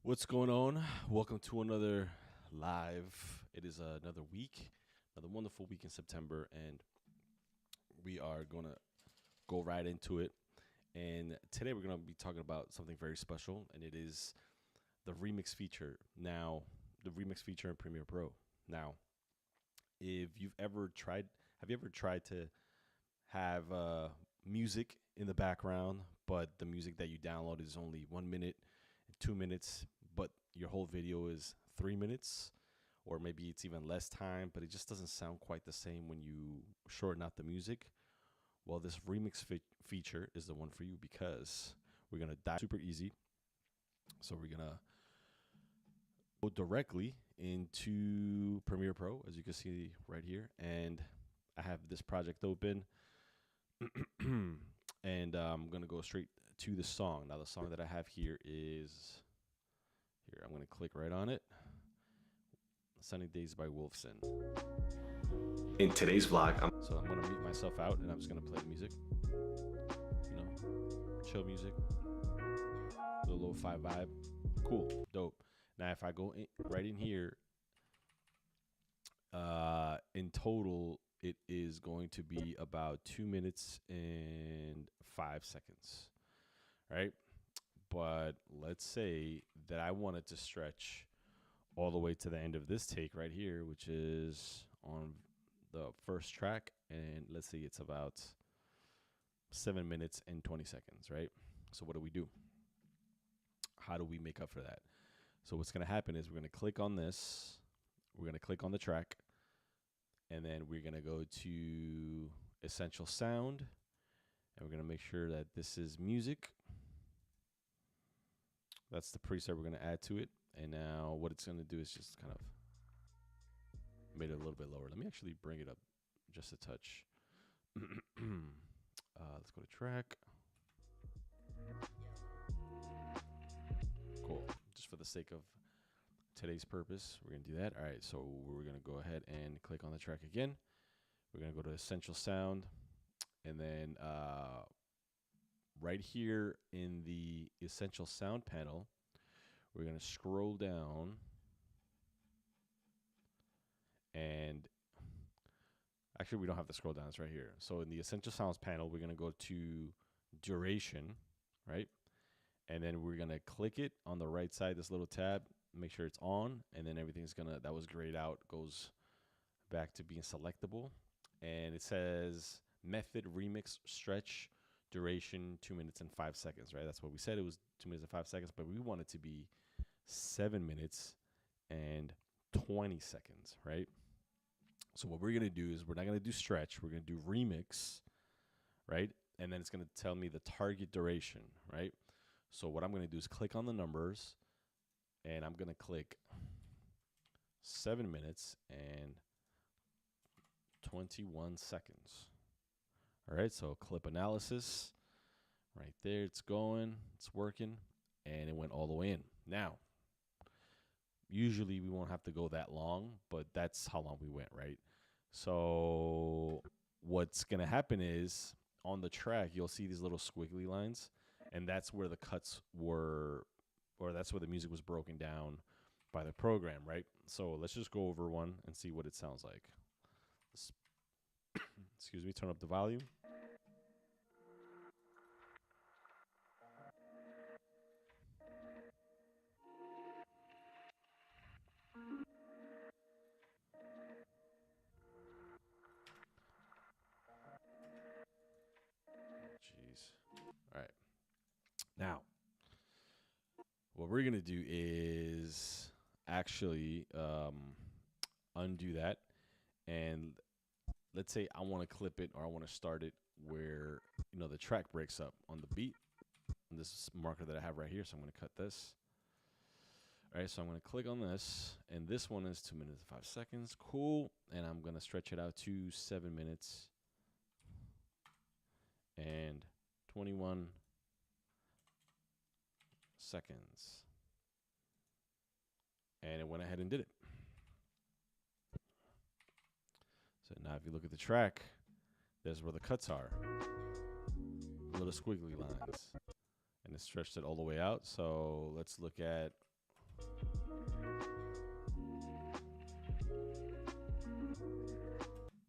What's going on? Welcome to another live. It is another week, another wonderful week in September, and we are going to go right into it. And today we're going to be talking about something very special, and it is the remix feature. Now, the remix feature in Premiere Pro. Now, if you've ever tried, have you ever tried to have music in the background, but the music that you download is only 1 minute, 2 minutes, but your whole video is 3 minutes, or maybe it's even less time, but it just doesn't sound quite the same when you shorten out the music? Well, this remix feature is the one for you because we're gonna dive super easy. So we're gonna go directly into Premiere Pro, as you can see right here, and I have this project open. And I'm gonna go straight to the song. Now the song that I have here is here. I'm gonna click right on it. Sunny Days by Wolfson. In today's vlog, So I'm gonna mute myself out and I'm just gonna play music. You know, chill music, a little lo-fi vibe. Cool, dope. Now if I go right in here, in total it is going to be about 2 minutes and 5 seconds, right? But let's say that I wanted to stretch all the way to the end of this take right here, which is on the first track, and let's see, it's about 7 minutes and 20 seconds, right? So what do? How do we make up for that? So what's going to happen is we're going to click on this, we're going to click on the track, and then we're going to go to Essential Sound, and we're going to make sure that this is music. That's the preset we're going to add to it. And now what it's going to do is just kind of made it a little bit lower. Let me actually bring it up just a touch. Let's go to track. Cool. Just for the sake of today's purpose, we're going to do that. All right, so we're going to go ahead and click on the track again. We're going to go to Essential Sound. And then right here in the Essential Sound panel, we're going to scroll down. And actually, we don't have to scroll down. It's right here. So in the Essential Sounds panel, we're going to go to Duration, right? And then we're going to click it on the right side, this little tab, make sure it's on, and then everything's going to, that was grayed out, goes back to being selectable. And it says Method Remix Stretch Duration 2 minutes and 5 seconds, right? That's what we said. It was 2 minutes and 5 seconds, but we want it to be 7 minutes and 20 seconds, right? So what we're going to do is we're not going to do stretch. We're going to do remix, right? And then it's going to tell me the target duration, right? So what I'm going to do is click on the numbers, and I'm going to click 7 minutes and 21 seconds. All right, so clip analysis, right there, it's going, it's working, and it went all the way in. Now, usually we won't have to go that long, but that's how long we went, right? So what's going to happen is on the track, you'll see these little squiggly lines, and that's where the cuts were, or that's where the music was broken down by the program, right? So let's just go over one and see what it sounds like. Excuse me, turn up the volume. Jeez. All right. Now, what we're going to do is actually undo that. And let's say I want to clip it, or I want to start it where, the track breaks up on the beat. And this is marker that I have right here, so I'm going to cut this. All right, so I'm going to click on this, and this one is 2 minutes and 5 seconds. Cool. And I'm going to stretch it out to 7 minutes and 21 seconds. And it went ahead and did it. So now if you look at the track, there's where the cuts are. Little squiggly lines. And it stretched it all the way out. So let's look at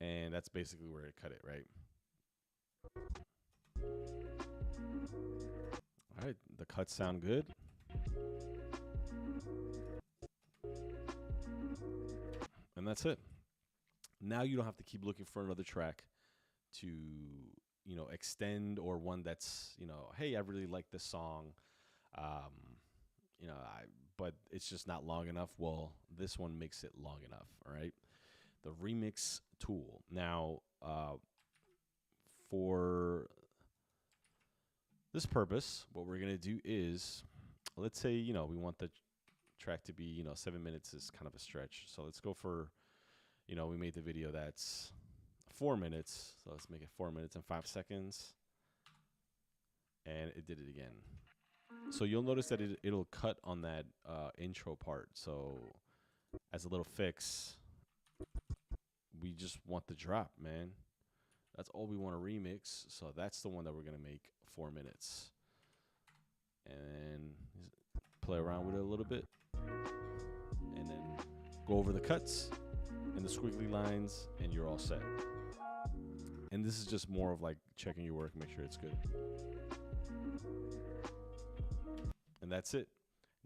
And that's basically where it cut it, right? All right, the cuts sound good. And that's it. Now you don't have to keep looking for another track to, extend, or one that's, hey, I really like this song. Um, but it's just not long enough. Well, this one makes it long enough. All right. The remix tool. Now, for this purpose, what we're going to do is, let's say, we want the track to be, 7 minutes is kind of a stretch. So let's go for, we made the video that's 4 minutes. So let's make it 4 minutes and 5 seconds. And it did it again. So you'll notice that it'll cut on that intro part. So as a little fix, we just want the drop, man. That's all we want to remix. So that's the one that we're going to make 4 minutes. And play around with it a little bit. And then go over the cuts and the squiggly lines, and you're all set. And this is just more of like checking your work, make sure it's good. And that's it.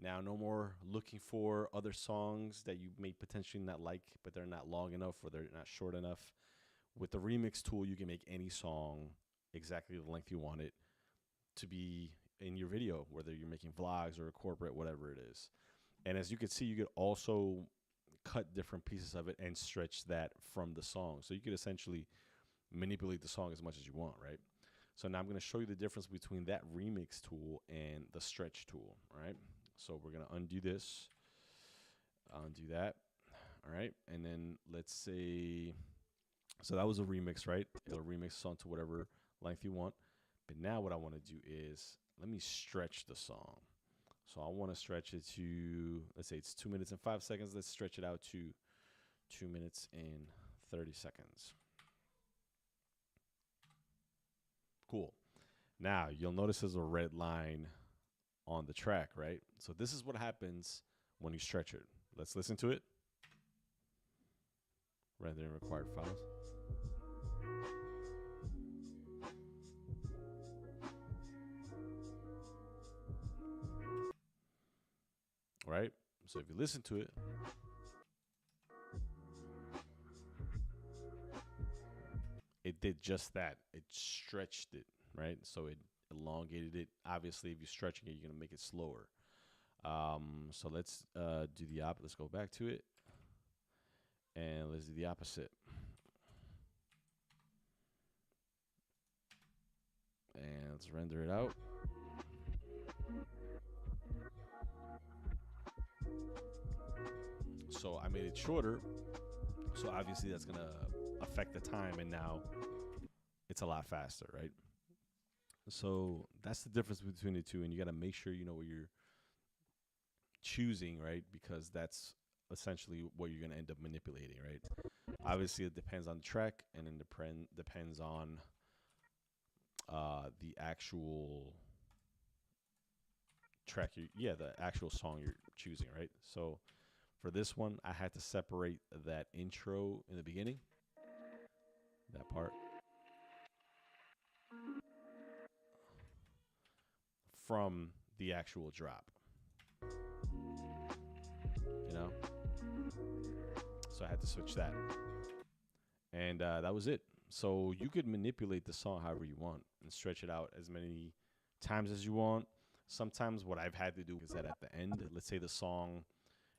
Now, no more looking for other songs that you may potentially not like, but they're not long enough or they're not short enough. With the remix tool, you can make any song exactly the length you want it to be in your video, whether you're making vlogs or a corporate, whatever it is. And as you can see, you could also cut different pieces of it and stretch that from the song. So you could essentially manipulate the song as much as you want, right? So now I'm going to show you the difference between that remix tool and the stretch tool, all right? So we're going to undo this, undo that, all right? And then let's say, so that was a remix, right? It'll remix the song to whatever length you want. But now what I want to do is, let me stretch the song. So I want to stretch it to, let's say it's 2 minutes and 5 seconds. Let's stretch it out to 2 minutes and 30 seconds. Cool. Now, you'll notice there's a red line on the track, right? So this is what happens when you stretch it. Let's listen to it. Rendering required files. Right? So if you listen to it, it did just that. It stretched it, right? So it elongated it. Obviously, if you're stretching it, you're going to make it slower. So let's do the opposite. Let's go back to it. And let's do the opposite. And let's render it out. So I made it shorter. So obviously that's going to affect the time. And now it's a lot faster, right? So that's the difference between the two. And you got to make sure you know what you're choosing, right? Because that's essentially what you're going to end up manipulating, right? Obviously, it depends on the track, and then depends on the actual track. The actual song you're choosing, right? So for this one, I had to separate that intro in the beginning, that part, from the actual drop. You know, so I had to switch that, and that was it. So you could manipulate the song however you want and stretch it out as many times as you want. Sometimes what I've had to do is that at the end, let's say the song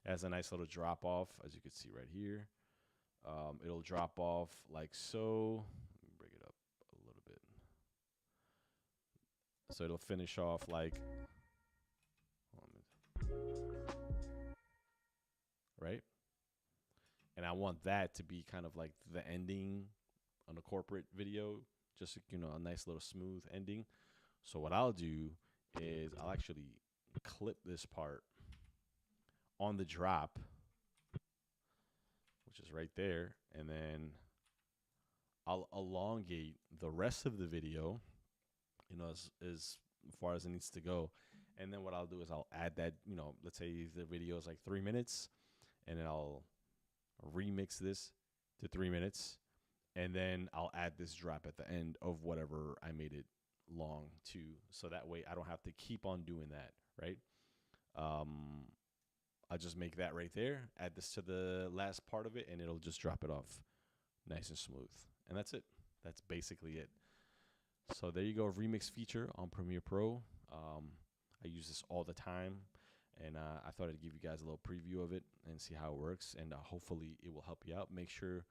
has a nice little drop off, as you can see right here. It'll drop off like so. Let me bring it up a little bit. So it'll finish off like, right? And I want that to be kind of like the ending on a corporate video, just, a nice little smooth ending. So what I'll do is I'll actually clip this part on the drop, which is right there, and then I'll elongate the rest of the video, as far as it needs to go, And then what I'll do is I'll add that, let's say the video is like 3 minutes, and then I'll remix this to 3 minutes, and then I'll add this drop at the end of whatever I made it long to, so that way I don't have to keep on doing that, right? Um, I'll just make that right there, add this to the last part of it, and it'll just drop it off nice and smooth. And that's it. That's basically it. So there you go, remix feature on Premiere Pro. I use this all the time, and I thought I'd give you guys a little preview of it and see how it works, and hopefully it will help you out. Make sure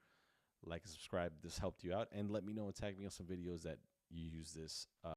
like and subscribe. This helped you out, and let me know and tag me on some videos that you use this.